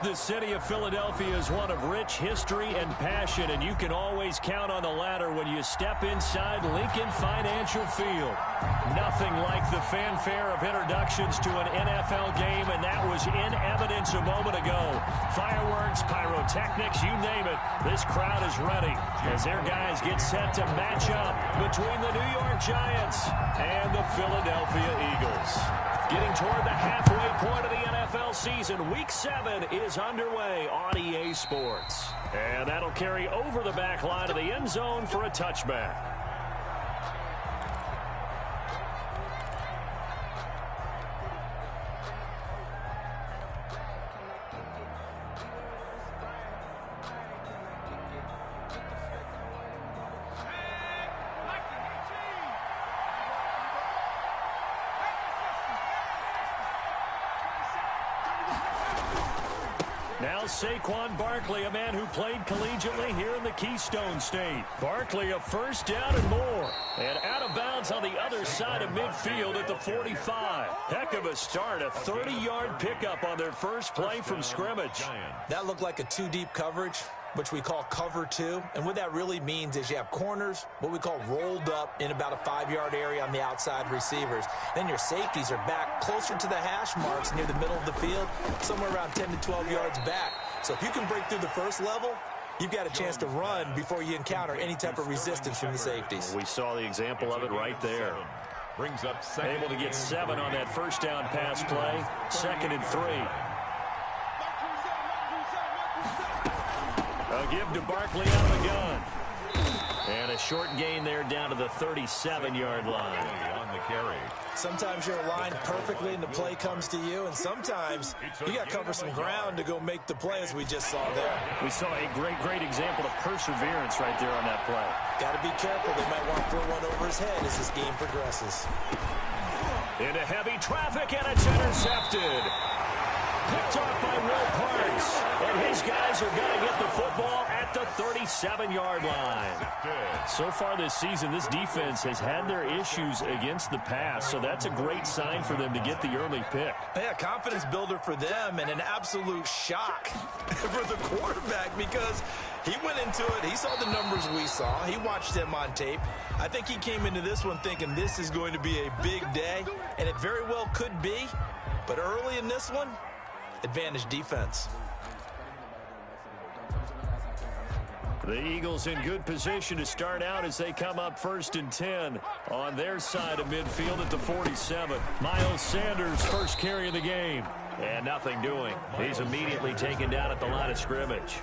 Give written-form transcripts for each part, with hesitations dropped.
The city of Philadelphia is one of rich history and passion, and you can always count on the latter when you step inside Lincoln Financial Field. Nothing like the fanfare of introductions to an NFL game, and that was in evidence a moment ago. Fireworks, pyrotechnics, you name it. This crowd is ready as their guys get set to match up between the New York Giants and the Philadelphia Eagles. Getting toward the halfway point of the NFL season, Week 7 is underway on EA Sports. And that'll carry over the back line of the end zone for a touchback. Now Saquon Barkley, a man who played collegiately here in the Keystone State. Barkley a first down and more. And out of bounds on the other side of midfield at the 45. Heck of a start, a 30-yard pickup on their first play from scrimmage. That looked like a two-deep coverage, which we call cover two. And what that really means is you have corners, what we call rolled up in about a 5-yard area on the outside receivers. Then your safeties are back closer to the hash marks near the middle of the field, somewhere around 10 to 12 yards back. So if you can break through the first level, you've got a chance to run before you encounter any type of resistance from the safeties. We saw the example of it right there. Brings up able to get 7 on that first down pass play. 2nd and 3. A give to Barkley out of the gun. And a short gain there down to the 37-yard line. On the carry. Sometimes you're aligned perfectly and the play comes to you, and sometimes you got to cover some ground to go make the play, as we just saw there. We saw a great example of perseverance right there on that play. Got to be careful. They might want to throw one over his head as this game progresses. Into heavy traffic, and it's intercepted. Picked off by Will Parks. And his guys are going to get the football at the 37-yard line. So far this season, this defense has had their issues against the pass, so that's a great sign for them to get the early pick. Yeah, confidence builder for them and an absolute shock for the quarterback because he went into it. He saw the numbers we saw. He watched them on tape. I think he came into this one thinking this is going to be a big day, and it very well could be. But early in this one, advantage defense. The Eagles in good position to start out as they come up 1st and 10 on their side of midfield at the 47. Miles Sanders first carry of the game. And nothing doing. He's immediately taken down at the line of scrimmage.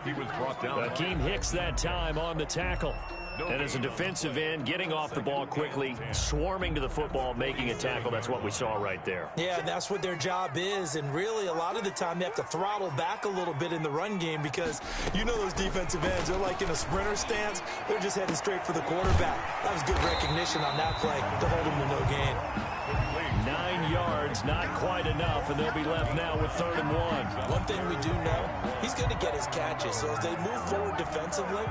He was brought down. Akeem Hicks that time on the tackle. And as a defensive end, getting off the ball quickly, swarming to the football, making a tackle. That's what we saw right there. Yeah, that's what their job is. And really, a lot of the time, they have to throttle back a little bit in the run game because you know those defensive ends, they're like in a sprinter stance. They're just heading straight for the quarterback. That was good recognition on that play to hold him to no gain. 9 yards, not quite enough, and they'll be left now with 3rd and 1. One thing we do know, he's going to get his catches. So as they move forward defensively,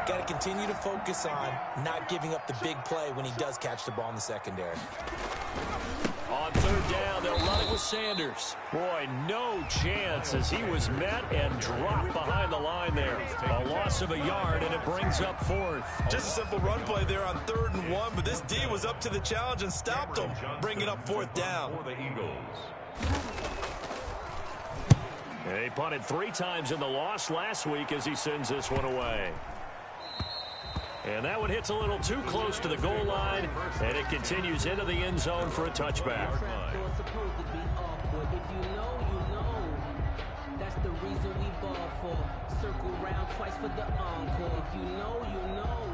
got to continue to focus on not giving up the big play when he does catch the ball in the secondary. On 3rd down, they'll run it with Sanders. Boy, no chance as he was met and dropped behind the line there. A loss of a yard, and it brings up 4th. Just a simple run play there on 3rd and 1, but this D was up to the challenge and stopped him, bringing up 4th down. For the Eagles. He punted 3 times in the loss last week as he sends this one away. And that one hits a little too close to the goal line, and it continues into the end zone for a touchback. That's the reason we ball for. Circle round twice for the encore. If you know, you know.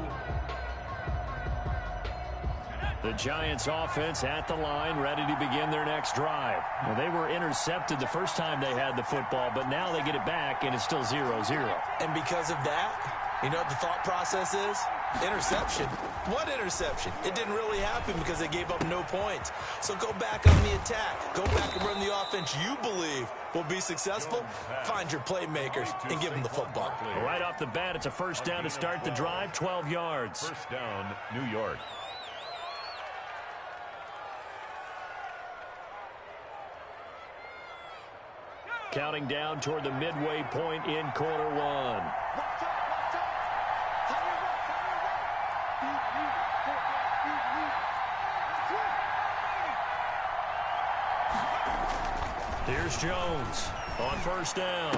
The Giants offense at the line, ready to begin their next drive. Well, they were intercepted the first time they had the football, but now they get it back, and it's still 0-0. And because of that, you know what the thought process is? Interception. What interception? It didn't really happen because they gave up no points. So go back on the attack. Go back and run the offense you believe will be successful. Find your playmakers and give them the football. Right off the bat, it's a first down to start the drive, 12 yards. First down, New York. counting down toward the midway point in quarter one. Here's Jones on first down.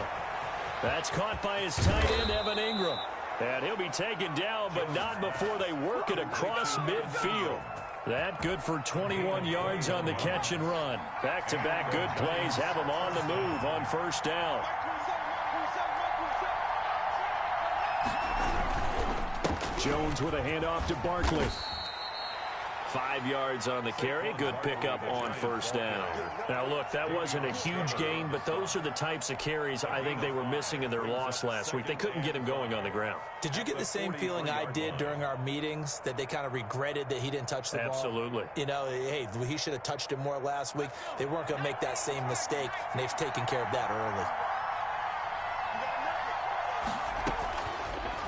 That's caught by his tight end, Evan Ingram. And he'll be taken down, but not before they work it across midfield. That good for 21 yards on the catch and run. Back-to-back good plays have him on the move on first down. Jones with a handoff to Barkley. 5 yards on the carry. Good pickup on first down. Now, look, that wasn't a huge gain, but those are the types of carries I think they were missing in their loss last week. They couldn't get him going on the ground. Did you get the same feeling I did during our meetings, that they kind of regretted that he didn't touch the ball? Absolutely. You know, hey, he should have touched it more last week. They weren't going to make that same mistake, and they've taken care of that early.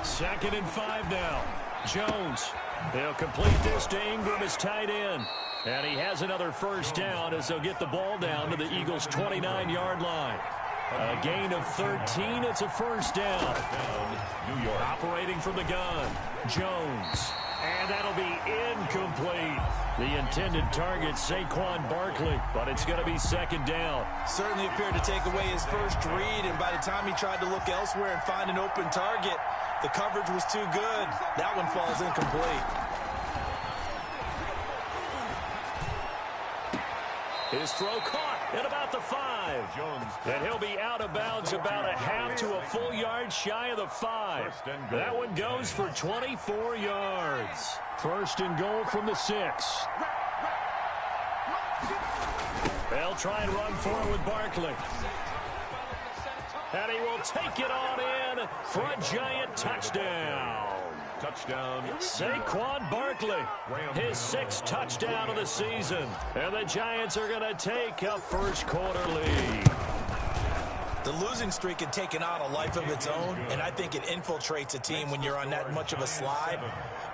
2nd and 5 now. Jones. They'll complete this to Ingram as tight end. And he has another first down as they'll get the ball down to the Eagles' 29-yard line. A gain of 13. It's a first down. New York. Operating from the gun. Jones. And that'll be incomplete. The intended target, Saquon Barkley, but it's going to be 2nd down. Certainly appeared to take away his first read, and by the time he tried to look elsewhere and find an open target, the coverage was too good. That one falls incomplete. His throw caught at about the 5. Jones. And he'll be out of bounds about a half to a full yard shy of the 5. That one goes for 24 yards. 1st and goal from the 6. They'll try and run for it with Barkley. And he will take it on in for a giant touchdown. Touchdown. Saquon Barkley, his 6th touchdown of the season. And the Giants are going to take a first quarter lead. The losing streak had taken on a life of its own, and I think it infiltrates a team when you're on that much of a slide.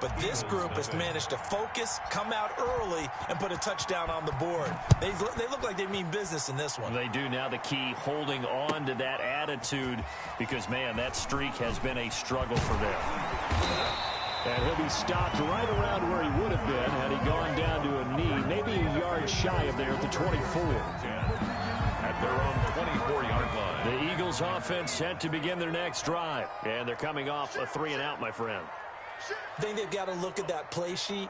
But this group has managed to focus, come out early, and put a touchdown on the board. They look like they mean business in this one. They do. Now the key, holding on to that attitude, because, man, that streak has been a struggle for them. And he'll be stopped right around where he would have been had he gone down to a knee, maybe a yard shy of there at the 24. At their own 24-yard line. The Eagles offense set to begin their next drive. And they're coming off a 3-and-out, my friend. I think they've got to look at that play sheet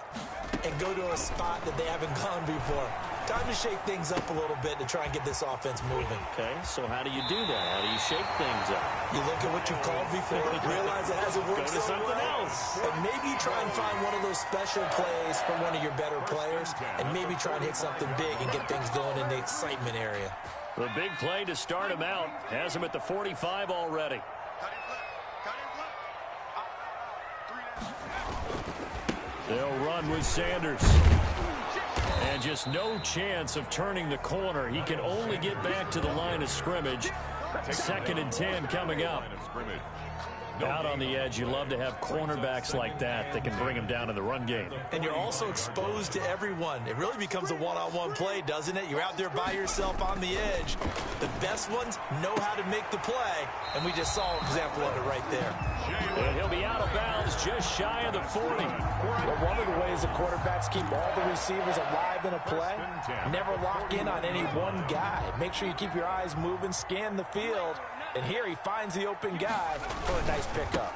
and go to a spot that they haven't gone before. Time to shake things up a little bit to try and get this offense moving. Okay, so how do you do that? How do you shake things up? You look at what you've called before, realize it hasn't worked Go to so something well, else. and maybe try and find one of those special plays from one of your better players, and maybe try and hit something big and get things going in the excitement area. The big play to start him out has him at the 45 already. They'll run with Sanders. And just no chance of turning the corner. He can only get back to the line of scrimmage. 2nd and 10 coming up. Out on the edge, you love to have cornerbacks like that that can bring him down in the run game. And you're also exposed to everyone. It really becomes a one-on-one play, doesn't it? You're out there by yourself on the edge. The best ones know how to make the play, and we just saw an example of it right there. And he'll be out of bounds just shy of the 40. Well, one of the ways the quarterbacks keep all the receivers alive in a play, never lock in on any one guy. Make sure you keep your eyes moving, scan the field, and here he finds the open guy for a nice pickup.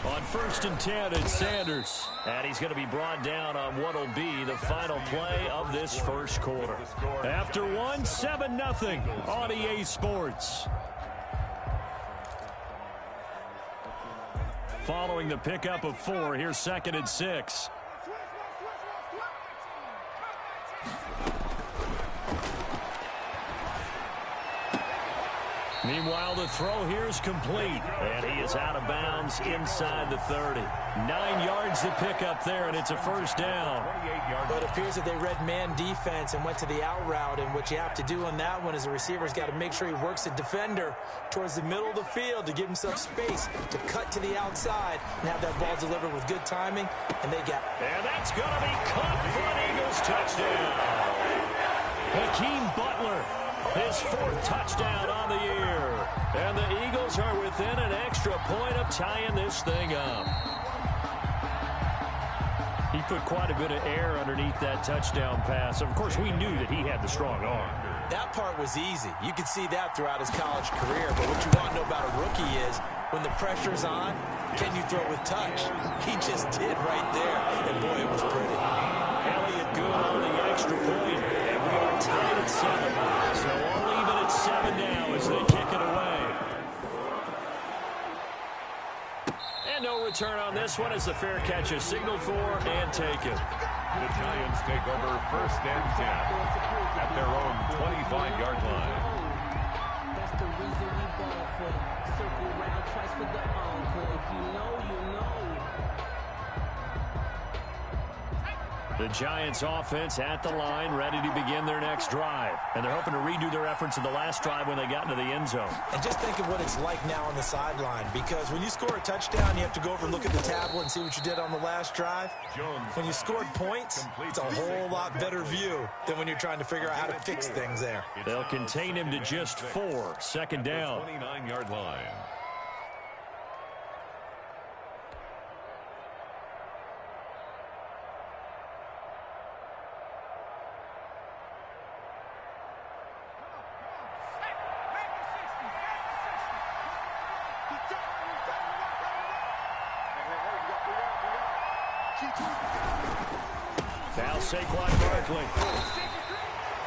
On 1st and 10, it's Sanders. And he's going to be brought down on what will be the final play of this first quarter. After one, 7-0 on EA Sports. Following the pickup of 4, here's 2nd and 6. Meanwhile, the throw here is complete, and he is out of bounds inside the 30. 9 yards to pick up there, and it's a first down. But it appears that they read man defense and went to the out route, and what you have to do on that one is the receiver's got to make sure he works the defender towards the middle of the field to give himself space to cut to the outside and have that ball delivered with good timing, and they got it. And that's going to be caught for an Eagles touchdown. Hakeem Butler His 4th touchdown on the year. And the Eagles are within an extra point of tying this thing up. He put quite a bit of air underneath that touchdown pass. Of course, we knew that he had the strong arm. That part was easy. You could see that throughout his college career. But what you want to know about a rookie is when the pressure's on, can you throw with touch? He just did right there. And, boy, it was pretty. Elliott good on the extra point. And we are tied at 7. So all even at 7 now as they kick it away. And no return on this one as the fair catch is signaled for and taken. The Giants take over 1st and 10 at their own 25-yard line. That's the reason we ball for. Circle round twice for the encore. If you know, you know. The Giants offense at the line, ready to begin their next drive. And they're hoping to redo their efforts in the last drive when they got into the end zone. And just think of what it's like now on the sideline, because when you score a touchdown, you have to go over and look at the tablet and see what you did on the last drive. When you scored points, it's a whole lot better view than when you're trying to figure out how to fix things there. They'll contain him to just 4. 2nd down. 29-yard line. Now Saquon Barkley.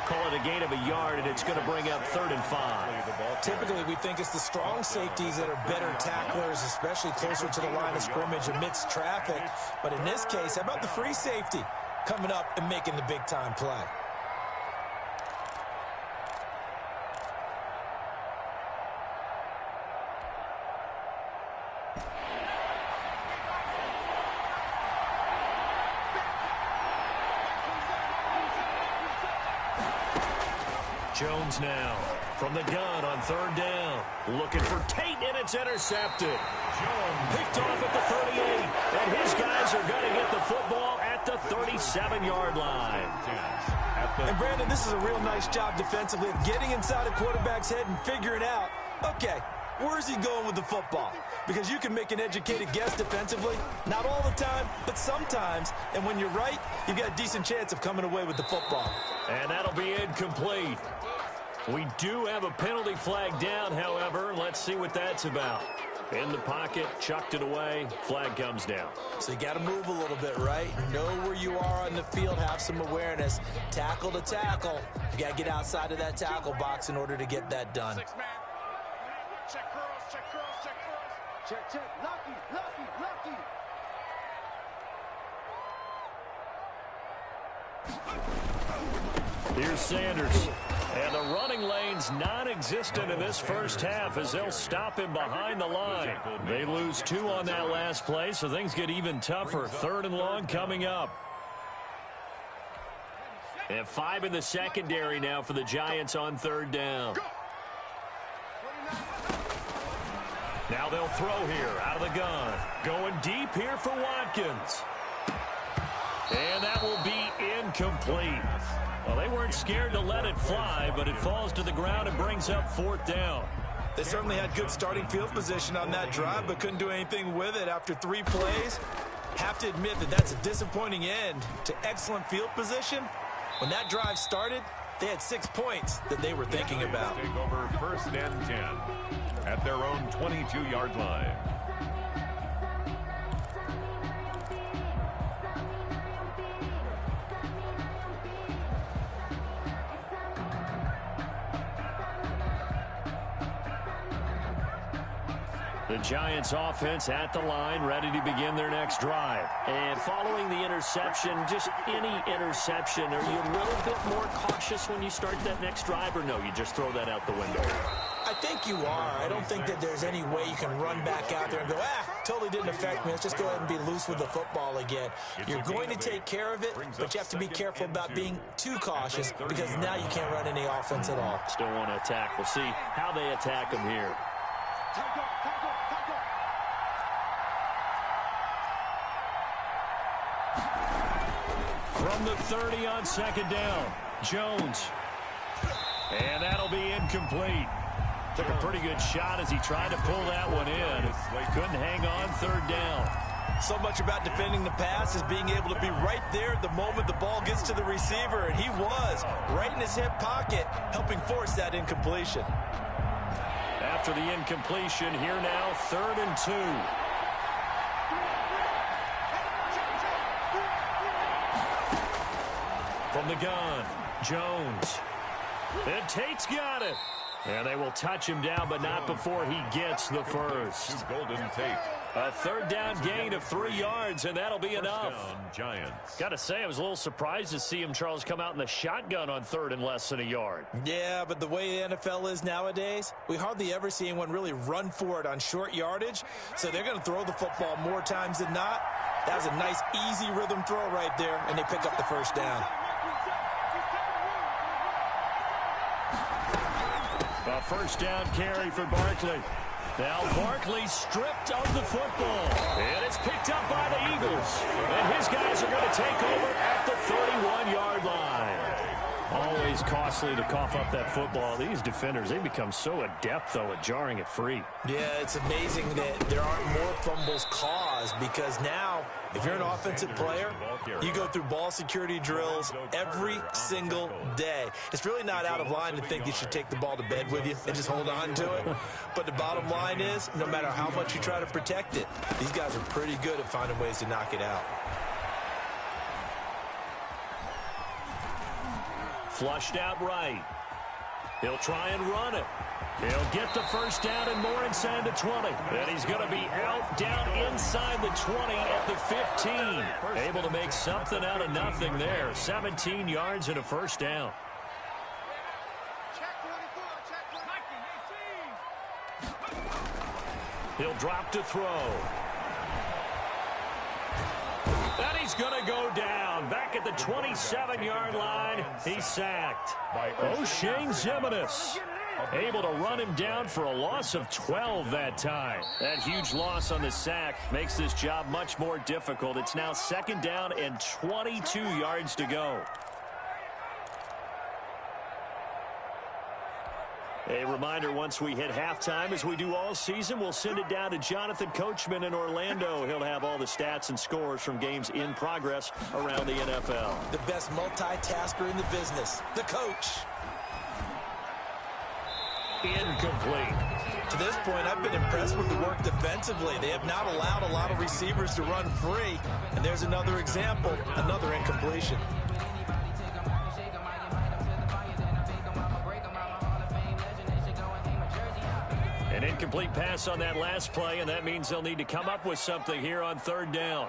Call it a gain of a yard, and it's going to bring up 3rd and 5. Typically, we think it's the strong safeties that are better tacklers, especially closer to the line of scrimmage amidst traffic. But in this case, how about the free safety coming up and making the big-time play? Jones now from the gun on 3rd down. Looking for Tate, and it's intercepted. Jones picked off at the 38, and his guys are going to get the football at the 37-yard line. And, Brandon, this is a real nice job defensively of getting inside a quarterback's head and figuring out, okay, where's he going with the football? Because you can make an educated guess defensively, not all the time, but sometimes. And when you're right, you've got a decent chance of coming away with the football. And that'll be incomplete. We do have a penalty flag down, however. Let's see what that's about. In the pocket, chucked it away, flag comes down. So you got to move a little bit, right? Know where you are on the field, have some awareness. Tackle to tackle. You got to get outside of that tackle box in order to get that done. Check curls, check curls, check curls. Check. Lucky. Here's Sanders. And the running lane's non-existent in this first half as they'll stop him behind the line. They lose 2 on that last play, so things get even tougher. 3rd and long coming up. And 5 in the secondary now for the Giants on 3rd down. Now they'll throw here out of the gun. Going deep here for Watkins. And that will be incomplete. Well, they weren't scared to let it fly, but it falls to the ground and brings up 4th down. They certainly had good starting field position on that drive, but couldn't do anything with it after 3 plays. Have to admit that that's a disappointing end to excellent field position. When that drive started, they had 6 points that they were thinking about. Take over 1st and 10 at their own 22-yard line. The Giants offense at the line, ready to begin their next drive. And following the interception, just any interception, are you a little bit more cautious when you start that next drive, or no, you just throw that out the window? I think you are. I don't think that there's any way you can run back out there and go, totally didn't affect me. Let's just go ahead and be loose with the football again. You're going to take care of it, but you have to be careful about being too cautious because now you can't run any offense at all. Still want to attack. We'll see how they attack them here. From the 30 on 2nd down, Jones. And that'll incomplete. Took a pretty good shot as he tried to pull that one in. Couldn't hang on third down. So much about defending the pass is being able to be right there at the moment the ball gets to the receiver, and he was right in his hip pocket, helping force that incompletion. After the incompletion, here now, 3rd and 2. From the gun, Jones. And Tate's got it. And they will touch him down, but not before he gets the first. Golden Tate. A 3rd down gain of 3 yards, and that'll be enough. Giants. Got to say, I was a little surprised to see him, Charles, come out in the shotgun on 3rd and less than a yard. Yeah, but the way the NFL is nowadays, we hardly ever see anyone really run for it on short yardage, so they're going to throw the football more times than not. That was a nice, easy rhythm throw right there, and they pick up the first down. A first down carry for Barkley. Now Barkley stripped of the football. And it's picked up by the Eagles. And his guys are going to take over at the 31-yard line. Always costly to cough up that football. These defenders, they become so adept, though, at jarring it free. Yeah, it's amazing that there aren't more fumbles caused, because now, if you're an offensive player, you go through ball security drills every single day. It's really not out of line to think you should take the ball to bed with you and just hold on to it. But the bottom line is, no matter how much you try to protect it, these guys are pretty good at finding ways to knock it out. Flushed out right. He'll try and run it. He'll get the first down and more inside the 20. And he's going to be out down inside the 20 at the 15. Able to make something out of nothing there. 17 yards and a first down. He'll drop to throw. And he's going to go down. Back at the 27-yard line, he's sacked. O'Shane Ximines able to run him down for a loss of 12 that time. That huge loss on the sack makes this job much more difficult. It's now 2nd down and 22 yards to go. A reminder, once we hit halftime, as we do all season, we'll send it down to Jonathan Coachman in Orlando. He'll have all the stats and scores from games in progress around the NFL. The best multitasker in the business, the coach. Incomplete. To this point, I've been impressed with the work defensively. They have not allowed a lot of receivers to run free. And there's another example, another incompletion. An incomplete pass on that last play, and that means they'll need to come up with something here on 3rd down.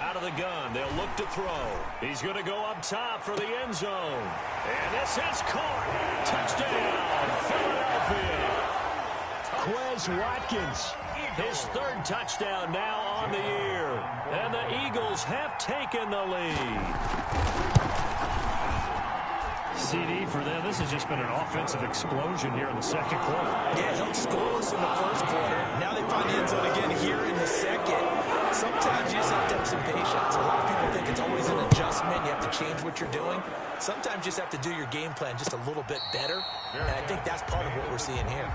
Out of the gun, they'll look to throw. He's going to go up top for the end zone. And this is caught. Touchdown, Philadelphia. Quez Watkins, his 3rd touchdown now on the year. And the Eagles have taken the lead. CD for them. This has just been an offensive explosion here in the 2nd quarter. Yeah, held scoreless in the 1st quarter. Now they find the end zone again here in the 2nd. Sometimes you just have to have some patience. A lot of people think it's always an adjustment. You have to change what you're doing. Sometimes you just have to do your game plan just a little bit better. And I think that's part of what we're seeing here.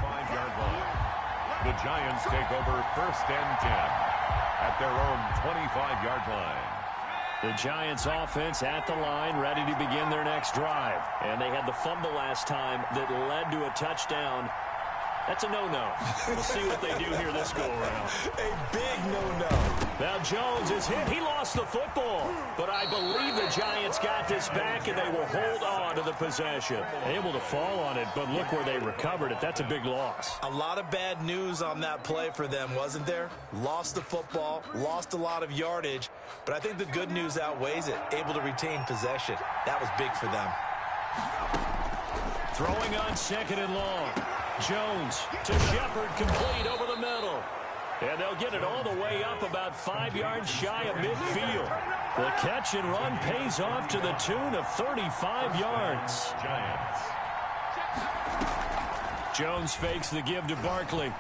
The Giants take over 1st and 10 at their own 25-yard line. The Giants offense at the line, ready to begin their next drive. And they had the fumble last time that led to a touchdown. That's a no-no. We'll see what they do here this go-around. A big no-no. Now Jones is hit. He lost the football. But I believe the Giants got this back, and they will hold on to the possession. Able to fall on it, but look where they recovered it. That's a big loss. A lot of bad news on that play for them, wasn't there? Lost the football, lost a lot of yardage, but I think the good news outweighs it. Able to retain possession. That was big for them. Throwing on 2nd and long. Jones to Shepard, complete over the middle. And they'll get it all the way up about 5 yards shy of midfield. The catch and run pays off to the tune of 35 yards. Giants. Jones fakes the give to Barkley.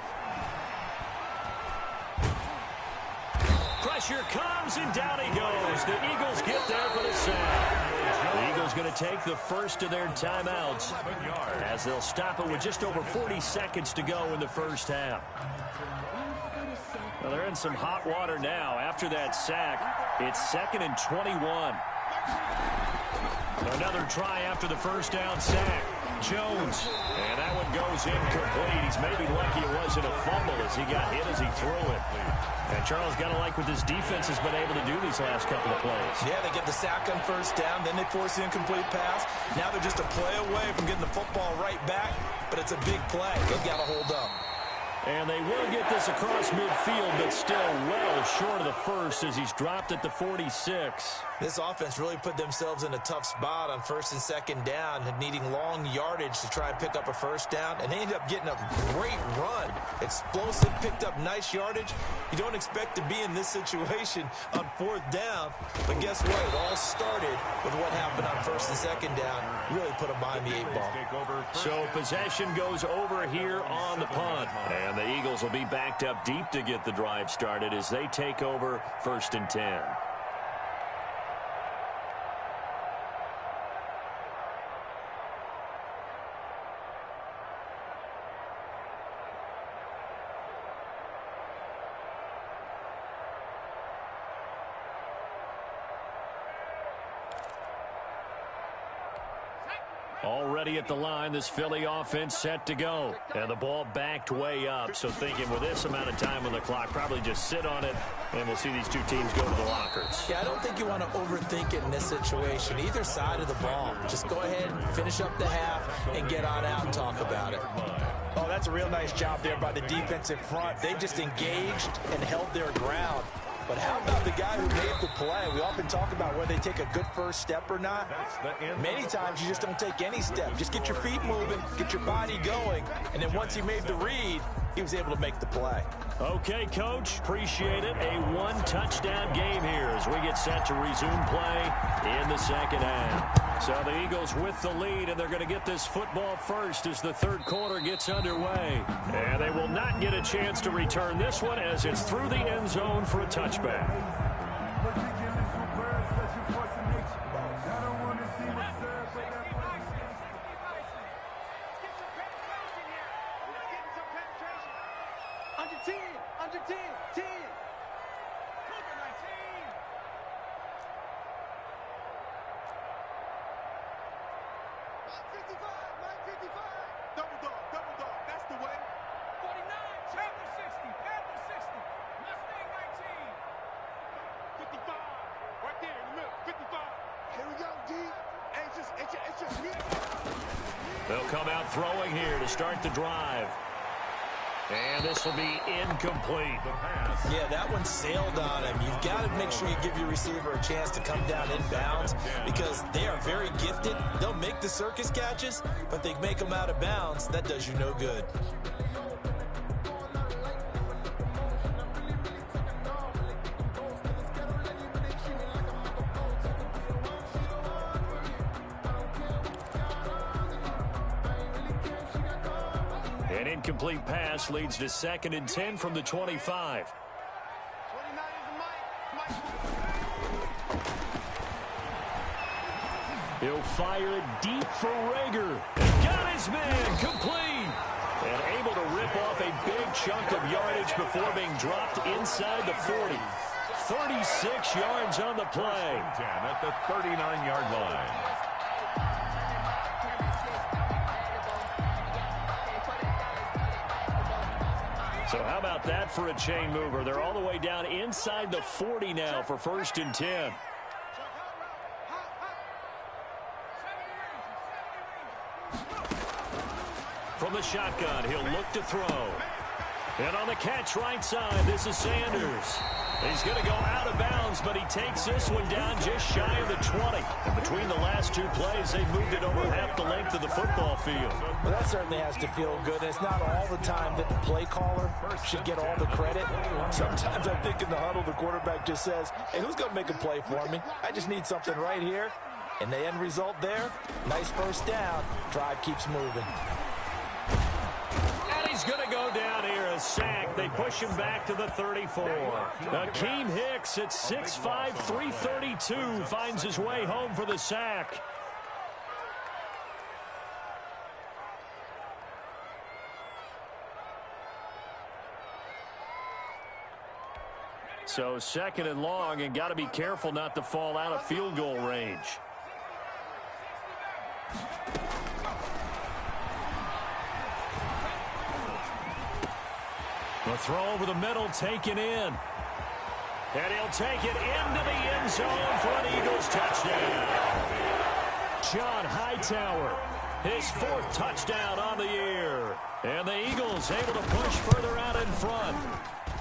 pressure comes, and down he goes. The Eagles get there for the sack. The Eagles going to take the first of their timeouts as they'll stop it with just over 40 seconds to go in the first half. Well, they're in some hot water now. After that sack, it's 2nd and 21. Another try after the first down sack. Jones, and that one goes incomplete. He's maybe lucky it wasn't a fumble as he got hit as he threw it. And Charles, got to like what this defense has been able to do these last couple of plays. Yeah, they get the sack on first down, then they force the incomplete pass. Now they're just a play away from getting the football right back, but it's a big play. They've got to hold up. And they will get this across midfield, but still well short of the first as he's dropped at the 46. This offense really put themselves in a tough spot on first and second down, needing long yardage to try and pick up a first down, and they ended up getting a great run. Explosive, picked up nice yardage. You don't expect to be in this situation on fourth down, but guess what? It all started with what happened on first and second down. Really put them behind the 8-ball. So possession goes over here on the punt. And the Eagles will be backed up deep to get the drive started as they take over 1st and 10. Already at the line, this Philly offense set to go. And the ball backed way up. So thinking with this amount of time on the clock, probably just sit on it, and we'll see these two teams go to the lockers. Yeah, I don't think you want to overthink it in this situation. Either side of the ball. Just go ahead, finish up the half, and get on out and talk about it. Oh, that's a real nice job there by the defensive front. They just engaged and held their ground. But how about the guy who made the play? We often talk about whether they take a good first step or not. Many times you just don't take any step. Just get your feet moving, get your body going, and then once he made the read, he was able to make the play. Okay, Coach, appreciate it. A one-touchdown game here as we get set to resume play in the second half. So the Eagles with the lead, and they're going to get this football first as the third quarter gets underway. And they will not get a chance to return this one as it's through the end zone for a touchback. Under 10, 10. Double dog, that's the way. 49, Panther 60, Panther 60, Mustang 19. 55, right there in the middle, 55. Here we go, D. It's just me. They'll come out throwing here to start the drive. And this will be incomplete. Yeah, that one sailed on him. You've got to make sure you give your receiver a chance to come down inbounds because they are very gifted. They'll make the circus catches, but they make them out of bounds. That does you no good. An incomplete pass leads to 2nd and 10 from the 25. He'll fire it deep for Rager. Got his man complete. And able to rip off a big chunk of yardage before being dropped inside the 40. 36 yards on the play. At the 39-yard line. So how about that for a chain mover? They're all the way down inside the 40 now for 1st and 10. From the shotgun, he'll look to throw. And on the catch right side, this is Sanders. He's going to go out of bounds, but he takes this one down just shy of the 20. And between the last two plays, they moved it over half the length of the football field. Well, that certainly has to feel good. And it's not all the time that the play caller should get all the credit. Sometimes I think in the huddle, the quarterback just says, hey, who's going to make a play for me? I just need something right here. And the end result there, nice first down. Drive keeps moving. And he's going to go down here a sack. They push him back to the 34. Akeem Hicks at 6'5", 332 finds his way home for the sack. So 2nd and long, and got to be careful not to fall out of field goal range. The throw over the middle taken in. And he'll take it into the end zone for an Eagles touchdown. John Hightower, his 4th touchdown on the year. And the Eagles able to push further out in front.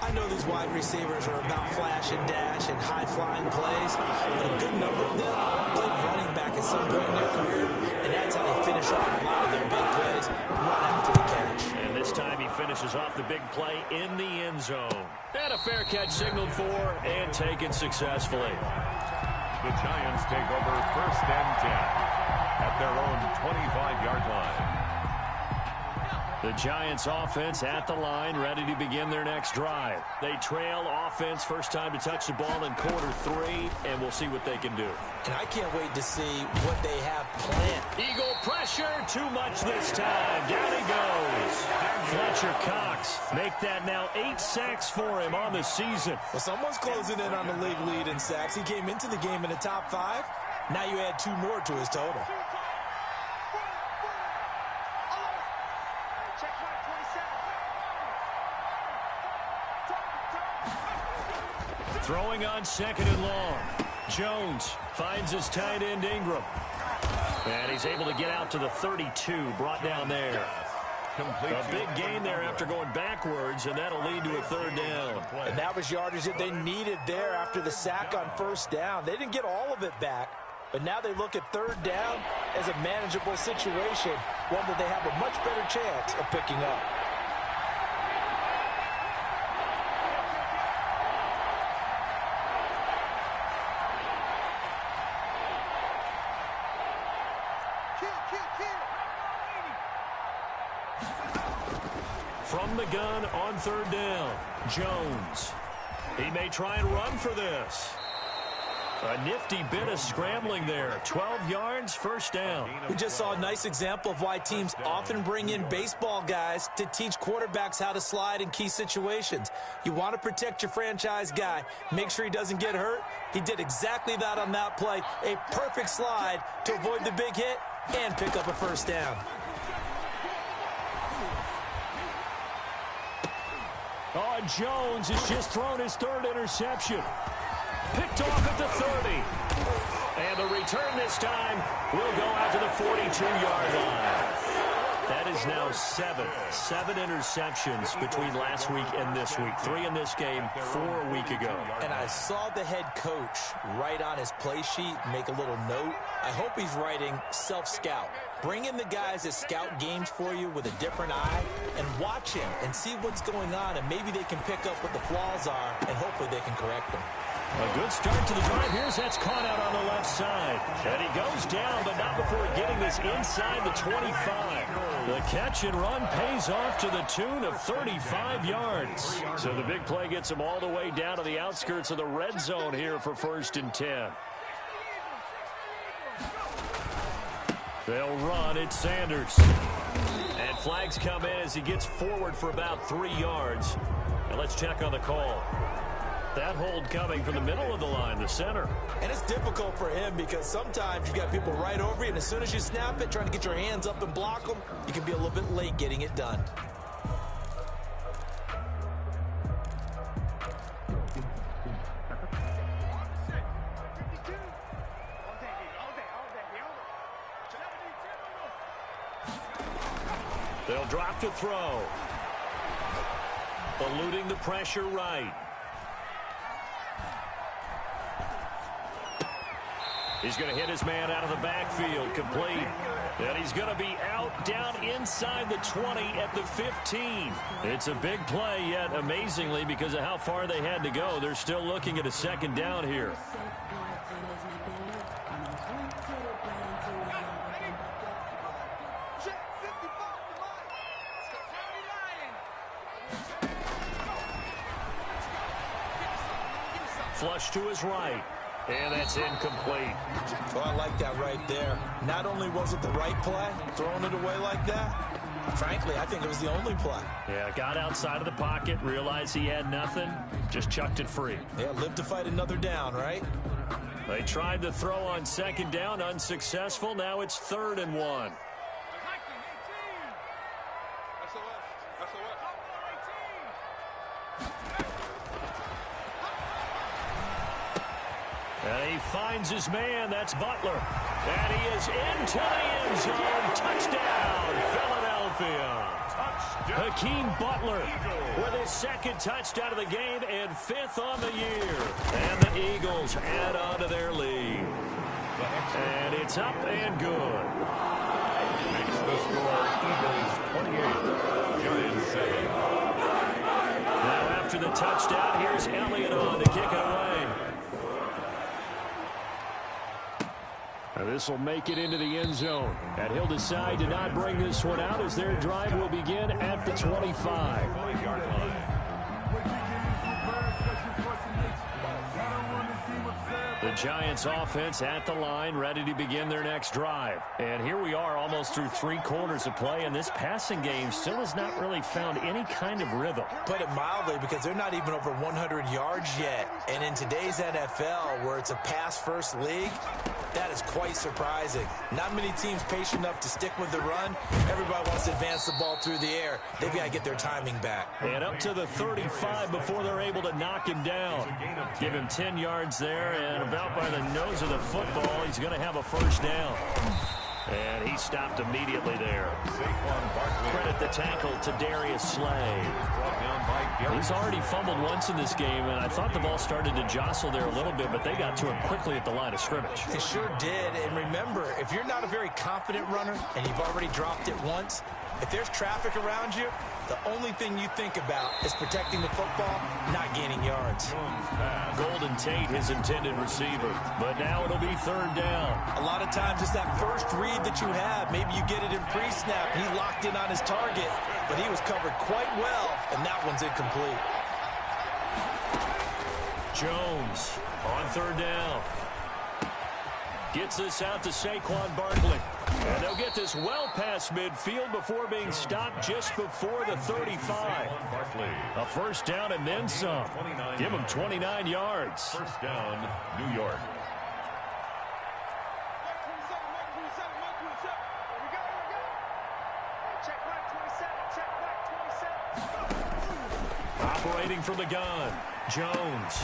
I know these wide receivers are about flash and dash and high-flying plays, but a good number of them played running back at some point in their career, and that's how they finish off a lot of their big plays, run after the catch. And this time he finishes off the big play in the end zone. And a fair catch signaled for and taken successfully. The Giants take over 1st and 10 at their own 25-yard line. The Giants offense at the line, ready to begin their next drive. They trail offense, first time to touch the ball in quarter 3, and we'll see what they can do. And I can't wait to see what they have planned. Eagle pressure, too much this time. Down he goes. Fletcher Cox make that now 8 sacks for him on the season. Well, someone's closing in on the league lead in sacks. He came into the game in the top 5. Now you add 2 more to his total. Throwing on 2nd and long. Jones finds his tight end Ingram. And he's able to get out to the 32, brought down there. A big gain there after going backwards, and that'll lead to a 3rd down. And that was yardage that they needed there after the sack on 1st down. They didn't get all of it back, but now they look at 3rd down as a manageable situation, one that they have a much better chance of picking up. From the gun on 3rd down, Jones. He may try and run for this. A nifty bit of scrambling there. 12 yards, 1st down. We just saw a nice example of why teams often bring in baseball guys to teach quarterbacks how to slide in key situations. You want to protect your franchise guy. Make sure he doesn't get hurt. He did exactly that on that play. A perfect slide to avoid the big hit and pick up a 1st down. Oh, Jones has just thrown his 3rd interception. Picked off at the 30. And the return this time will go out to the 42-yard line. That is now 7 interceptions between last week and this week. 3 in this game, 4 a week ago. And I saw the head coach write on his play sheet, make a little note. I hope he's writing self-scout. Bring in the guys that scout games for you with a different eye and watch him and see what's going on, and maybe they can pick up what the flaws are, and hopefully they can correct them. A good start to the drive. Here's that's caught out on the left side. And he goes down, but not before getting this inside the 25. The catch and run pays off to the tune of 35 yards. So the big play gets him all the way down to the outskirts of the red zone here for 1st and 10. They'll run it, Sanders. And flags come in as he gets forward for about 3 yards. And let's check on the call. That hold coming from the middle of the line, the center. And it's difficult for him because sometimes you've got people right over you, and as soon as you snap it, trying to get your hands up and block them, you can be a little bit late getting it done. They'll drop to throw. Eluding the pressure right. He's going to hit his man out of the backfield, complete. And he's going to be out down inside the 20 at the 15. It's a big play, yet amazingly, because of how far they had to go, they're still looking at a 2nd down here. flush to his right. And that's incomplete. Oh, I like that right there. Not only was it the right play, throwing it away like that, frankly, I think it was the only play. Yeah, got outside of the pocket, realized he had nothing, just chucked it free. Yeah, live to fight another down, right? They tried to throw on second down, unsuccessful. Now it's 3rd and 1. And he finds his man. That's Butler. And he is into the end zone. Touchdown, Philadelphia. Hakeem Butler with his 2nd touchdown of the game and 5th on the year. And the Eagles add on to their lead. And it's up and good. Makes the score Eagles 28, Giants 7. Now after the touchdown, here's Elliott on to kick it away. This will make it into the end zone. And he'll decide to not bring this one out as their drive will begin at the 25. The Giants offense at the line, ready to begin their next drive. And here we are almost through 3 quarters of play, and this passing game still has not really found any kind of rhythm. Put it mildly, because they're not even over 100 yards yet. And in today's NFL, where it's a pass-first league, that is quite surprising. Not many teams patient enough to stick with the run. Everybody wants to advance the ball through the air. They've got to get their timing back. And up to the 35 before they're able to knock him down. Give him 10 yards there, and about by the nose of the football, he's going to have a 1st down. And he stopped immediately there. Credit the tackle to Darius Slay. He's already fumbled once in this game, and I thought the ball started to jostle there a little bit, but they got to him quickly at the line of scrimmage. They sure did. And remember, if you're not a very confident runner and you've already dropped it once, if there's traffic around you, the only thing you think about is protecting the football, not gaining yards. Golden Tate, his intended receiver. But now it'll be 3rd down. A lot of times it's that first read that you have. Maybe you get it in pre-snap. He locked in on his target, but he was covered quite well, and that one's incomplete. Jones on 3rd down. Gets this out to Saquon Barkley. And they'll get this well past midfield before being stopped just before the 35. A 1st down and then some. Give him 29 yards. 1st down, New York. Operating from the gun, Jones.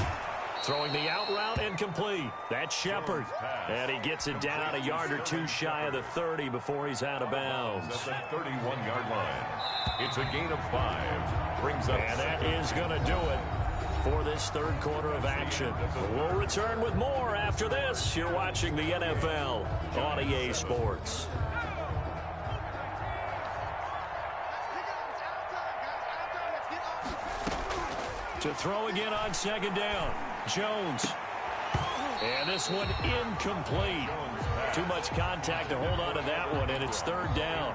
Throwing the out route incomplete. That's Shepard. And he gets it down a yard or 2 shy of the 30 before he's out of bounds. At the 31-yard line. It's a gain of 5. Brings up. And that is going to do it for this 3rd quarter of action. We'll return with more after this. You're watching the NFL on EA Sports. To throw again on 2nd down. Jones. And this one incomplete. Too much contact to hold on to that one, and it's 3rd down.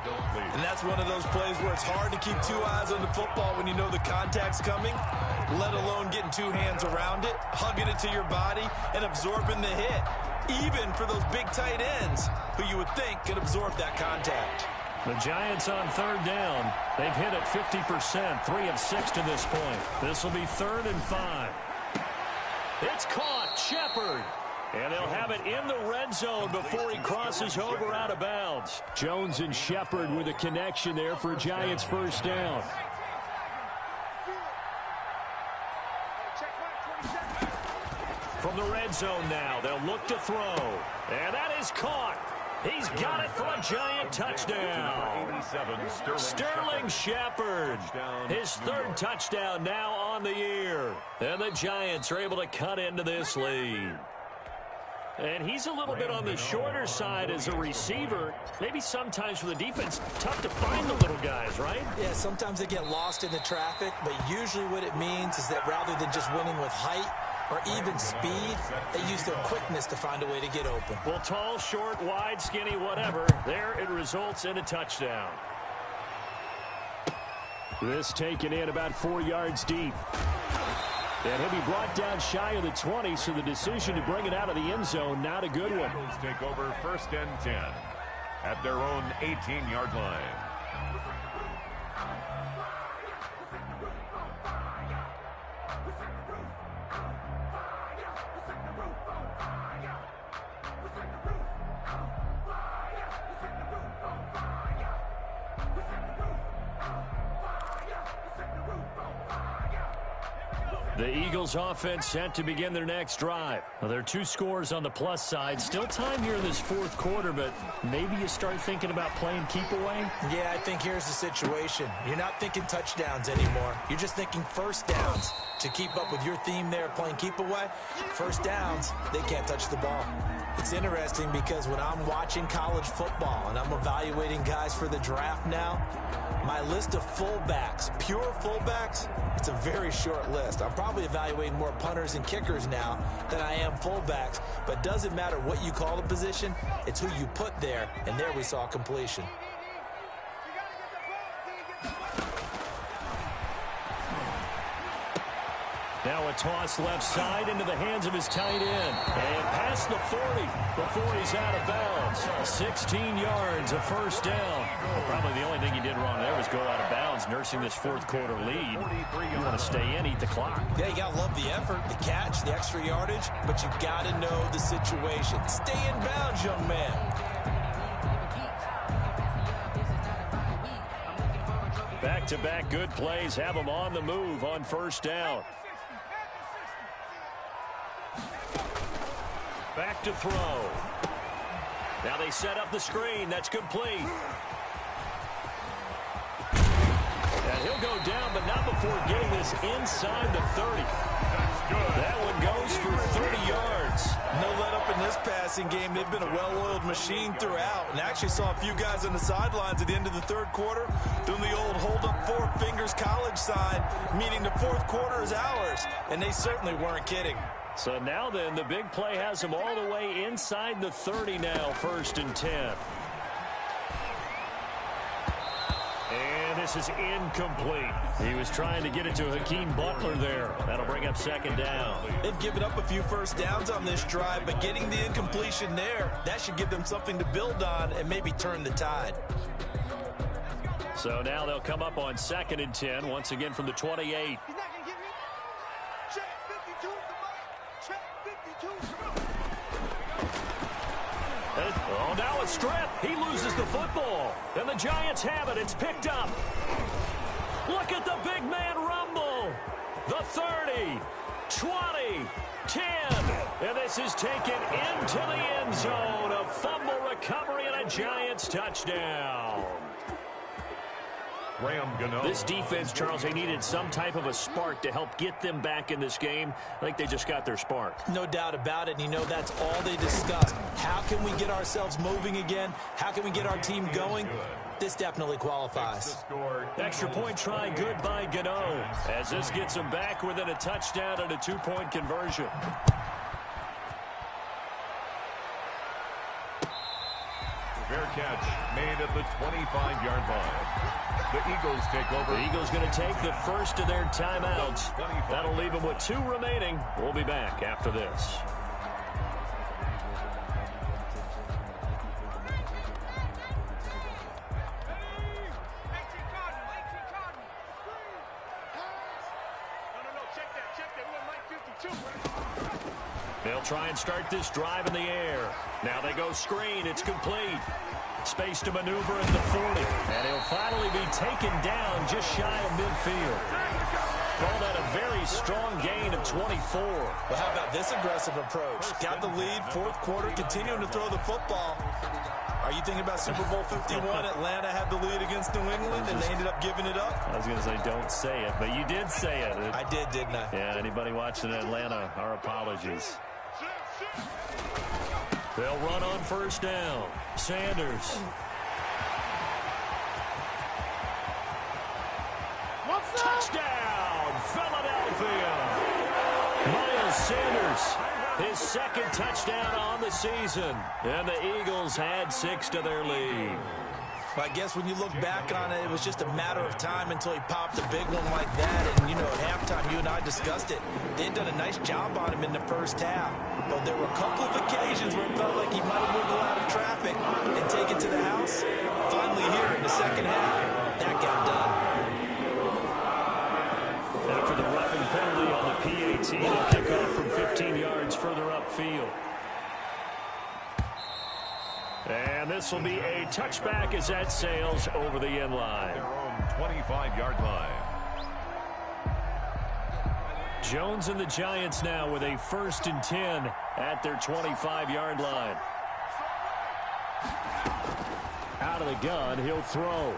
And that's one of those plays where it's hard to keep 2 eyes on the football when you know the contact's coming, let alone getting 2 hands around it, hugging it to your body, and absorbing the hit. Even for those big tight ends who you would think could absorb that contact. The Giants on 3rd down. They've hit it 50%, 3 of 6 to this point. This will be 3rd and 5. It's caught, Shepard. And they'll have it in the red zone before he crosses over out of bounds. Jones and Shepard with a connection there for Giants 1st down. From the red zone now, they'll look to throw. And that is caught. He's got it for a Giant touchdown. Sterling Shepard, his 3rd touchdown now on the year. And the Giants are able to cut into this lead. And he's a little bit on the shorter side as a receiver. Maybe sometimes for the defense, tough to find the little guys, right? Yeah, sometimes they get lost in the traffic, but usually what it means is that rather than just winning with height or even speed, they use their quickness to find a way to get open. Well, tall, short, wide, skinny, whatever, there it results in a touchdown. This taken in about 4 yards deep. And he'll be brought down shy of the 20, so the decision to bring it out of the end zone, not a good one. Eagles take over 1st and 10 at their own 18-yard line. The Eagles offense set to begin their next drive. Well, there are 2 scores on the plus side. Still time here in this 4th quarter, but maybe you start thinking about playing keep away? Yeah, I think here's the situation. You're not thinking touchdowns anymore. You're just thinking first downs. To keep up with your theme there, playing keep away, first downs, they can't touch the ball. It's interesting because when I'm watching college football and I'm evaluating guys for the draft now, my list of fullbacks, pure fullbacks, it's a very short list. I'm probably evaluating more punters and kickers now than I am fullbacks, but doesn't matter what you call the position, it's who you put there, and there we saw completion. Now a toss left side into the hands of his tight end. And past the 40 before he's out of bounds. 16 yards, a first down. Well, probably the only thing he did wrong there was go out of bounds, nursing this 4th quarter lead. You want to stay in, eat the clock. Yeah, you got to love the effort, the catch, the extra yardage, but you got to know the situation. Stay in bounds, young man. Back-to-back good plays have him on the move on first down. Back to throw. Now they set up the screen. That's complete. And he'll go down, but not before getting this inside the 30. That's good. That one goes for 30 yards. No let up in this passing game. They've been a well-oiled machine throughout. And actually saw a few guys on the sidelines at the end of the 3rd quarter doing the old hold up 4 fingers college sign, meaning the 4th quarter is ours. And they certainly weren't kidding. So now then, the big play has him all the way inside the 30 now, 1st and 10. And this is incomplete. He was trying to get it to Hakeem Butler there. That'll bring up 2nd down. They've given up a few first downs on this drive, but getting the incompletion there, that should give them something to build on and maybe turn the tide. So now they'll come up on 2nd and 10, once again from the 28. He's not going to get me. Check 52 to the right. Check 52. Oh, now a strip. He loses the football. And the Giants have it. It's picked up. Look at the big man rumble. The 30, 20, 10. And this is taken into the end zone. A fumble recovery and a Giants touchdown. Graham Gano. This defense, Charles, they needed some type of a spark to help get them back in this game. I think they just got their spark. No doubt about it. And you know that's all they discussed. How can we get ourselves moving again? How can we get our team going? This definitely qualifies. Extra point try good by Gano, as this gets them back within a touchdown and a 2-point conversion. Fair catch made at the 25-yard line. The Eagles take over. The Eagles going to take the first of their timeouts. That'll leave them with 2 remaining. We'll be back after this. They'll try and start this drive in the air. Now they go screen. It's complete. Space to maneuver at the 40. And he'll finally be taken down just shy of midfield. Call that a very strong gain of 24. Well, how about this aggressive approach? Got the lead, 4th quarter, continuing to throw the football. Are you thinking about Super Bowl 51? Atlanta had the lead against New England, and they ended up giving it up? I was going to say don't say it, but you did say it. I did, didn't I? Yeah, anybody watching Atlanta, our apologies. They'll run on first down. Sanders. Touchdown, Philadelphia. Miles Sanders, his 2nd touchdown on the season. And the Eagles add 6 to their lead. Well, I guess when you look back on it, it was just a matter of time until he popped a big one like that. And, you know, at halftime, you and I discussed it. They had done a nice job on him in the first half. But there were a couple of occasions where it felt like he might have wiggled out of traffic and take it to the house. Finally here in the second half, that got done. After the roughing penalty on the PAT, they'll kick off from 15 yards further upfield. And this will be a touchback as that sails over the end line. Their own 25-yard line. Jones and the Giants now with a 1st and 10 at their 25-yard line. Out of the gun, he'll throw.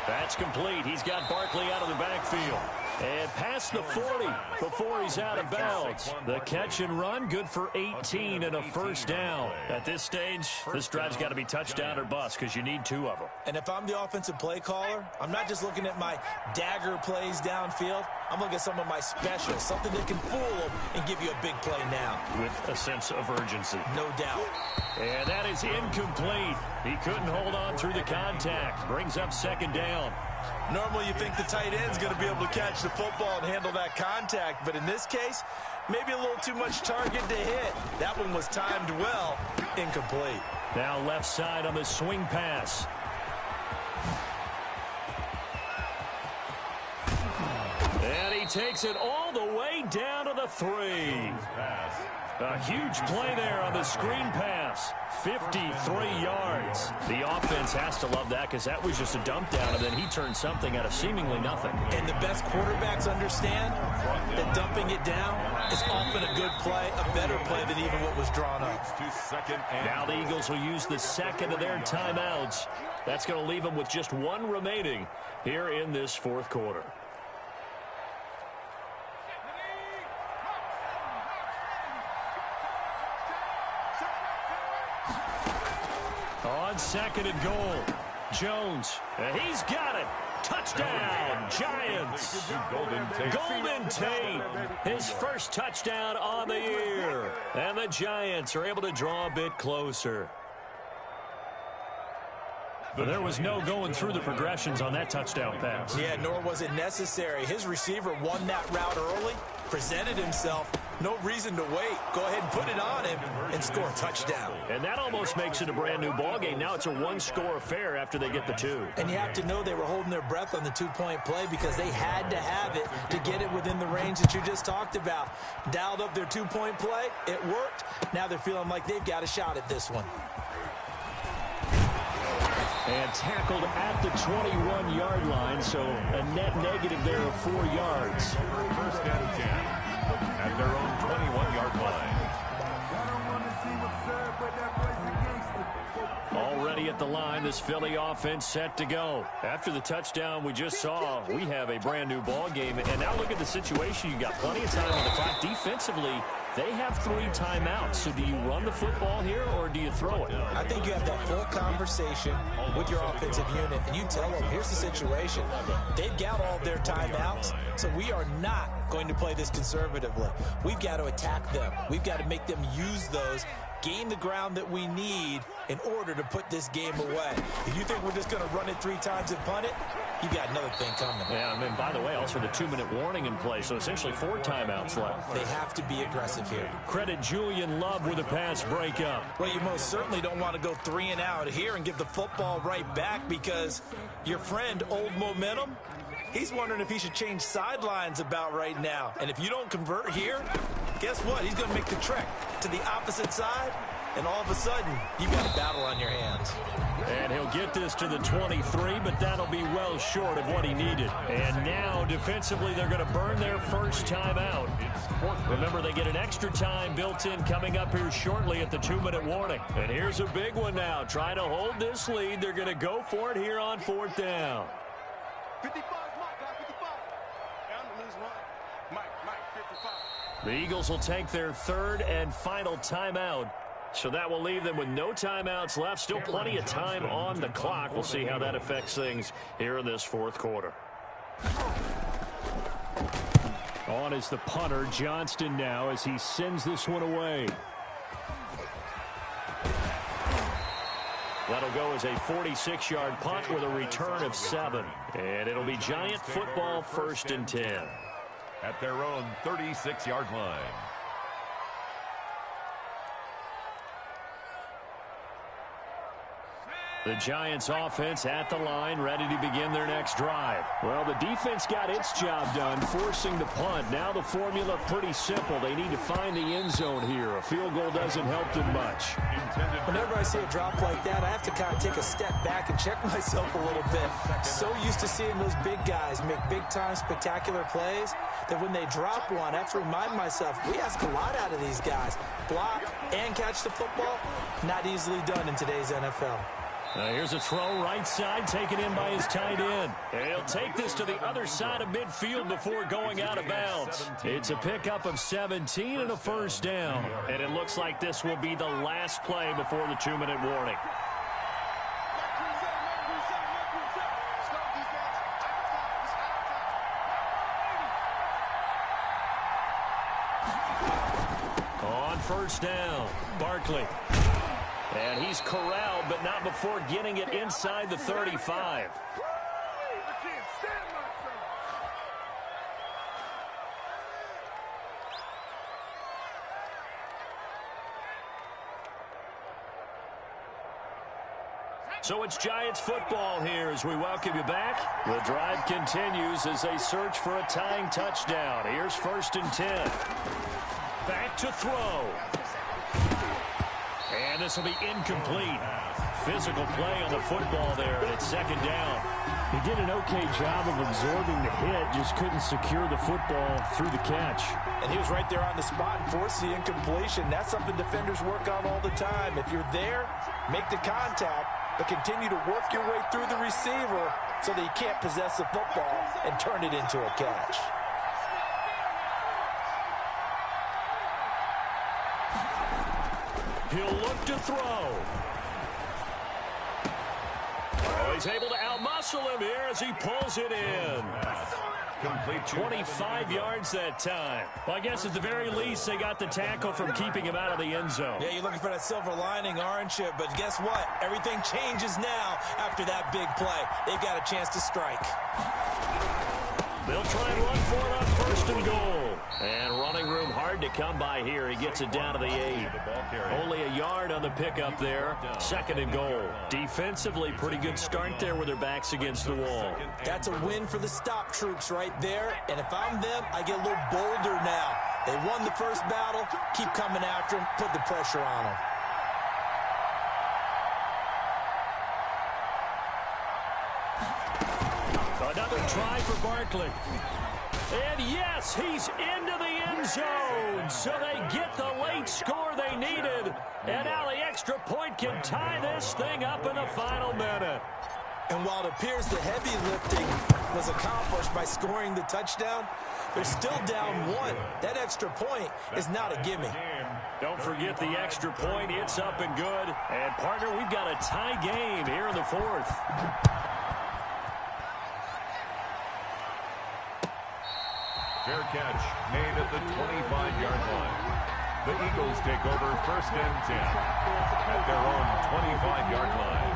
That's complete. He's got Barkley out of the backfield. And past the 40 before he's out of bounds. The catch and run, good for 18 and a first down. At this stage, this drive's got to be touchdown or bust because you need 2 of them. And if I'm the offensive play caller, I'm not just looking at my dagger plays downfield. I'm looking at some of my specials, something that can fool them and give you a big play now. With a sense of urgency. No doubt. And that is incomplete. He couldn't hold on through the contact. Brings up 2nd down. Normally you think the tight end's going to be able to catch the football and handle that contact, but in this case, maybe a little too much target to hit. That one was timed well, incomplete. Now left side on the swing pass. And he takes it all the way down to the 3. A huge play there on the screen pass. 53 yards. The offense has to love that because that was just a dump down, and then he turned something out of seemingly nothing. And the best quarterbacks understand that dumping it down is often a good play, a better play than even what was drawn up. Now the Eagles will use the 2nd of their timeouts. That's going to leave them with just 1 remaining here in this 4th quarter. On 2nd and goal, Jones, he's got it. Touchdown, Giants. Golden Tate, his first touchdown on the year. And the Giants are able to draw a bit closer. But there was no going through the progressions on that touchdown pass. Yeah, nor was it necessary. His receiver won that route early, presented himself. No reason to wait. Go ahead and put it on him and score a touchdown. And that almost makes it a brand new ballgame. Now it's a 1-score affair after they get the 2. And you have to know they were holding their breath on the 2-point play because they had to have it to get it within the range that you just talked about. Dialed up their 2-point play. It worked. Now they're feeling like they've got a shot at this one. And tackled at the 21-yard line, so a net negative there of 4 yards. 1st and 10 at their own 21-yard line. Already at the line, this Philly offense set to go. After the touchdown we just saw, we have a brand new ball game. And now look at the situation. You got plenty of time on the clock. Defensively, they have 3 timeouts. So do you run the football here or do you throw it? I think you have that full conversation with your offensive unit, and you tell them, here's the situation. They've got all their timeouts, so we are not going to play this conservatively. We've got to attack them. We've got to make them use those, gain the ground that we need in order to put this game away. If you think we're just going to run it 3 times and punt it, you got another thing coming. Yeah, and then, by the way, also the 2-minute warning in play, so essentially 4 timeouts left. They have to be aggressive here. Credit Julian Love with a pass breakup. Well, you most certainly don't want to go 3 and out here and give the football right back because your friend, Old Momentum, he's wondering if he should change sidelines about right now. And if you don't convert here, guess what? He's going to make the trek to the opposite side, and all of a sudden, you've got a battle on your hands. And he'll get this to the 23, but that'll be well short of what he needed. And now, defensively, they're going to burn their first timeout. Remember, they get an extra time built in coming up here shortly at the 2-minute warning. And here's a big one now. Trying to hold this lead. They're going to go for it here on 4th down. 55, Mike, 55. I'm going to lose one. Mike, 55. The Eagles will take their 3rd and final timeout. So that will leave them with no timeouts left. Still plenty of time on the clock. We'll see how that affects things here in this 4th quarter. On is the punter, Johnston, now as he sends this one away. That'll go as a 46-yard punt with a return of 7. And it'll be Giant football, 1st and 10. At their own 36-yard line. The Giants offense at the line, ready to begin their next drive. Well, the defense got its job done, forcing the punt. Now the formula pretty simple. They need to find the end zone here. A field goal doesn't help them much. Whenever I see a drop like that, I have to kind of take a step back and check myself a little bit. So used to seeing those big guys make big-time spectacular plays that when they drop one, I have to remind myself, we ask a lot out of these guys. Block and catch the football, not easily done in today's NFL. Here's a throw right side, taken in by his tight end. He'll take this to the other side of midfield before going out of bounds. It's a pickup of 17 and a 1st down. And it looks like this will be the last play before the 2-minute warning. On 1st down, Barkley. And he's corralled, but not before getting it inside the 35. So it's Giants football here as we welcome you back. The drive continues as they search for a tying touchdown. Here's 1st and 10. Back to throw. And this will be incomplete. Physical play on the football there, and it's 2nd down. He did an okay job of absorbing the hit, just couldn't secure the football through the catch. And he was right there on the spot and forced the incompletion. That's something defenders work on all the time. If you're there, make the contact, but continue to work your way through the receiver so that he can't possess the football and turn it into a catch. He'll look to throw. Oh, he's able to outmuscle him here as he pulls it in. Complete 25 yards that time. Well, I guess at the very least, they got the tackle from keeping him out of the end zone. Yeah, you're looking for that silver lining, aren't you? But guess what? Everything changes now after that big play. They've got a chance to strike. They'll try and run for it on 1st and goal. And running room hard to come by here. He gets it down to the 8. Only a yard on the pickup there. 2nd and goal. Defensively, pretty good start there with their backs against the wall. That's a win for the stop troops right there. And if I'm them, I get a little bolder now. They won the first battle. Keep coming after them. Put the pressure on them. Another try for Barkley. And yes, he's into the end zone. So they get the late score they needed. And now the extra point can tie this thing up in the final minute. And while it appears the heavy lifting was accomplished by scoring the touchdown, they're still down 1. That extra point is not a gimme. Don't forget the extra point. It's up and good. And, partner, we've got a tie game here in the 4th. Fair catch made at the 25-yard line. The Eagles take over 1st and 10 at their own 25-yard line.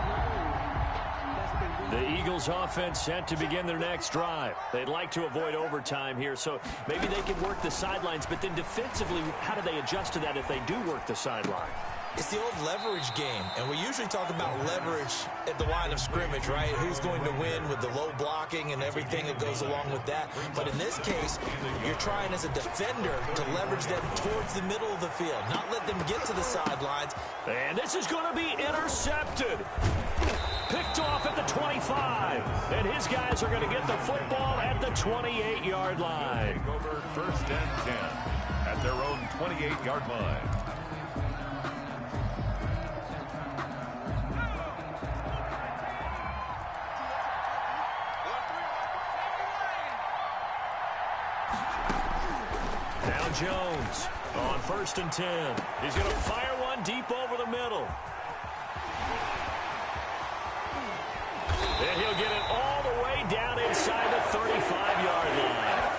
The Eagles offense set to begin their next drive. They'd like to avoid overtime here, so maybe they can work the sidelines, but then defensively, how do they adjust to that if they do work the sideline? It's the old leverage game, and we usually talk about leverage at the line of scrimmage, right? Who's going to win with the low blocking and everything that goes along with that. But in this case, you're trying as a defender to leverage them towards the middle of the field, not let them get to the sidelines. And this is going to be intercepted. Picked off at the 25. And his guys are going to get the football at the 28-yard line. Take over 1st and 10 at their own 28-yard line. Jones on 1st and 10. He's going to fire one deep over the middle. And he'll get it all the way down inside the 35-yard line.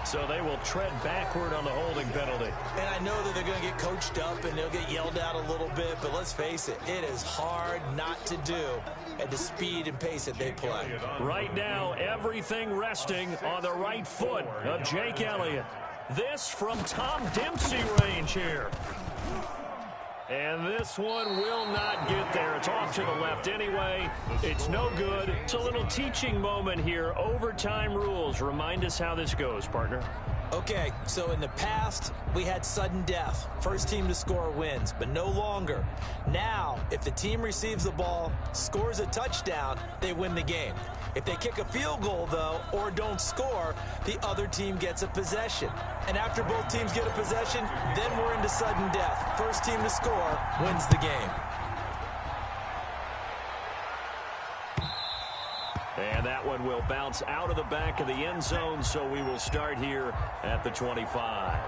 So they will tread backward on the holding penalty. And I know that they're going to get coached up and they'll get yelled at a little bit, but let's face it, it is hard not to do at the speed and pace that they play. Right now, everything resting on the right foot of Jake Elliott. This from Tom Dempsey range here. And this one will not get there. It's off to the left anyway. It's no good. It's a little teaching moment here. Overtime rules. Remind us how this goes, partner. Okay, so in the past, we had sudden death. First team to score wins, but no longer. Now, if the team receives the ball, scores a touchdown, they win the game. If they kick a field goal, though, or don't score, the other team gets a possession. And after both teams get a possession, then we're into sudden death. First team to score wins the game. And that one will bounce out of the back of the end zone, so we will start here at the 25.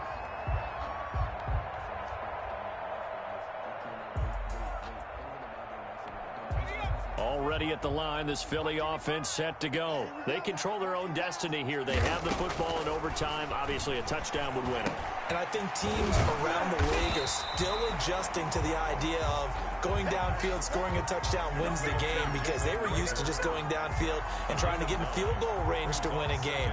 Already at the line, this Philly offense set to go. They control their own destiny here. They have the football in overtime. Obviously, a touchdown would win it. And I think teams around the league are still adjusting to the idea of going downfield, scoring a touchdown wins the game, because they were used to just going downfield and trying to get in field goal range to win a game.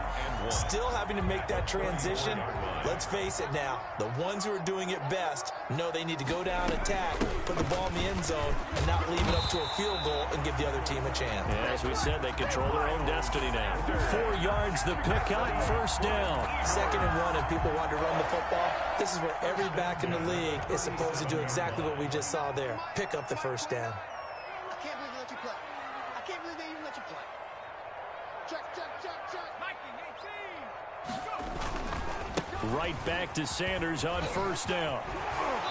Still having to make that transition. Let's face it now, the ones who are doing it best know they need to go down, attack, put the ball in the end zone, and not leave it up to a field goal and give the other team a chance. Yeah, as we said, they control their own destiny now. 4 yards the pickup, first down. 2nd and 1, and people want to run the football. This is where every back in the league is supposed to do exactly what we just saw there. Pick up the first down. I can't believe they let you play. I can't believe they even let you play. Check. Mikey, 18. Go. Right back to Sanders on first down.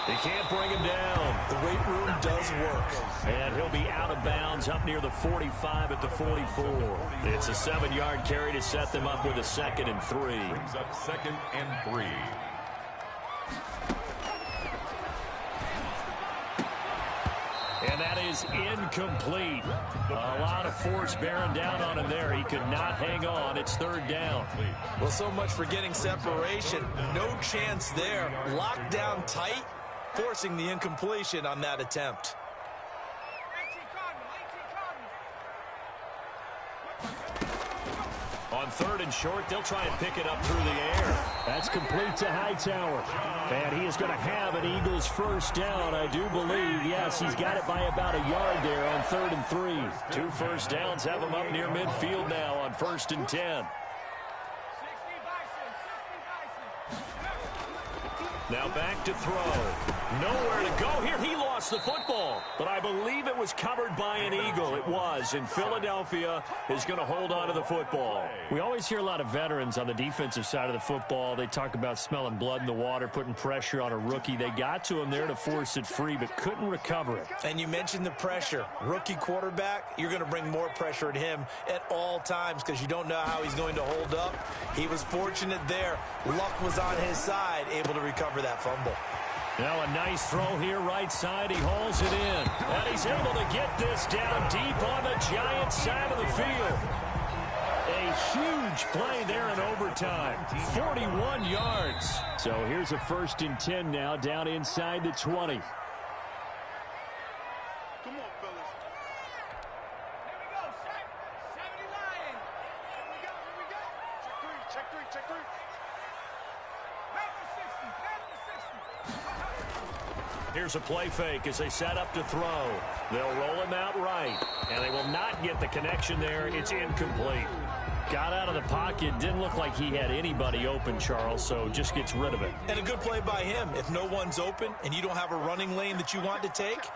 They can't bring him down. The weight room does work. And he'll be out of bounds up near the 45 at the 44. It's a 7-yard carry to set them up with a 2nd and 3. Brings up 2nd and 3. And that is incomplete. A lot of force bearing down on him there. He could not hang on. It's 3rd down. Well, so much for getting separation. No chance there. Locked down tight, forcing the incompletion on that attempt. 18 Cardinals. On 3rd and short, they'll try and pick it up through the air. That's complete to Hightower. And he is going to have an Eagles first down, I do believe. Yes, he's got it by about a yard there on 3rd and 3. 2 first downs have him up near midfield now on 1st and 10. Now back to throw. Nowhere to go here. He lost the football, but I believe it was covered by an Eagle. It was, and Philadelphia is going to hold on to the football. We always hear a lot of veterans on the defensive side of the football. They talk about smelling blood in the water, putting pressure on a rookie. They got to him there to force it free, but couldn't recover it. And you mentioned the pressure. Rookie quarterback, you're going to bring more pressure at him at all times because you don't know how he's going to hold up. He was fortunate there. Luck was on his side, able to recover that fumble. Now a nice throw here right side. He hauls it in. And he's able to get this down deep on the Giants side of the field. A huge play there in overtime. 41 yards. So here's a 1st and 10 now down inside the 20. Come on, fellas. Here we go, set. 70 Lions. Here we go. Check three. Here's a play fake as they set up to throw. They'll roll him out right, and they will not get the connection there. It's incomplete. Got out of the pocket. Didn't look like he had anybody open, Charles, so just gets rid of it. And a good play by him. If no one's open and you don't have a running lane that you want to take,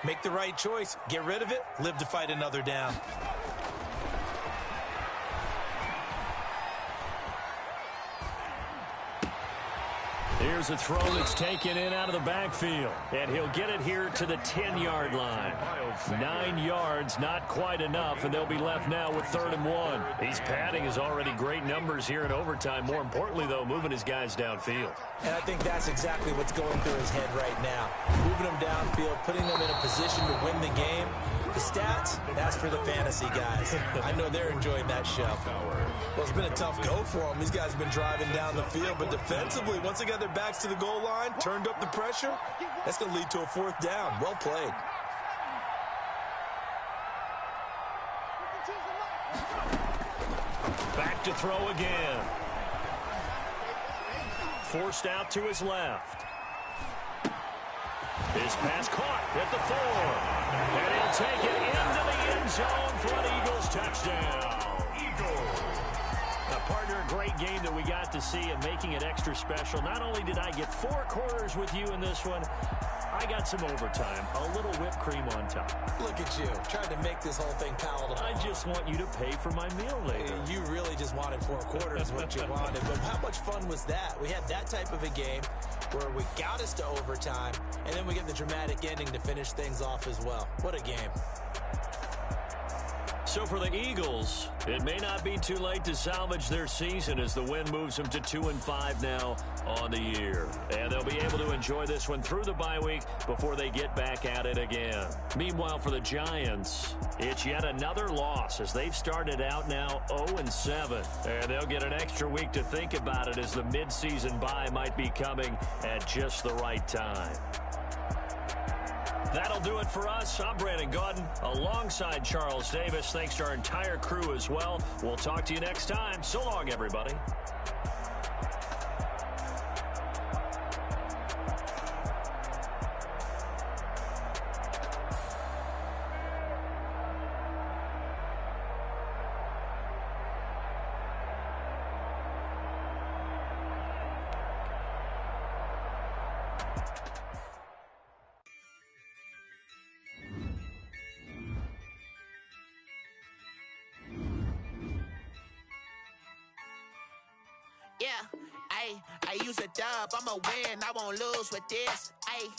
make the right choice. Get rid of it. Live to fight another down. Here's a throw that's taken in out of the backfield. And he'll get it here to the 10-yard line. 9 yards, not quite enough, and they'll be left now with 3rd and 1. He's padding his already great numbers here in overtime. More importantly, though, moving his guys downfield. And I think that's exactly what's going through his head right now. Moving them downfield, putting them in a position to win the game. The stats, that's for the fantasy guys. I know they're enjoying that show. Well, it's been a tough go for them. These guys have been driving down the field, but defensively, once they got their backs to the goal line, turned up the pressure, that's going to lead to a fourth down. Well played. Back to throw again. Forced out to his left. His pass caught at the 4. And he'll take it into the end zone for an Eagles touchdown. Now, partner, a great game that we got to see, and making it extra special. Not only did I get 4 quarters with you in this one, I got some overtime, a little whipped cream on top. Look at you, trying to make this whole thing palatable. I just want you to pay for my meal later. You really just wanted 4 quarters, what you wanted. But how much fun was that? We had that type of a game where we got us to overtime, and then we get the dramatic ending to finish things off as well. What a game. So for the Eagles, it may not be too late to salvage their season as the win moves them to 2-5 now on the year. And they'll be able to enjoy this one through the bye week before they get back at it again. Meanwhile, for the Giants, it's yet another loss as they've started out now 0-7. And they'll get an extra week to think about it as the midseason bye might be coming at just the right time. That'll do it for us. I'm Brandon Gaudin alongside Charles Davis. Thanks to our entire crew as well. We'll talk to you next time. So long, everybody. Yeah, I use a dub, I'ma win, I won't lose with this, ayy.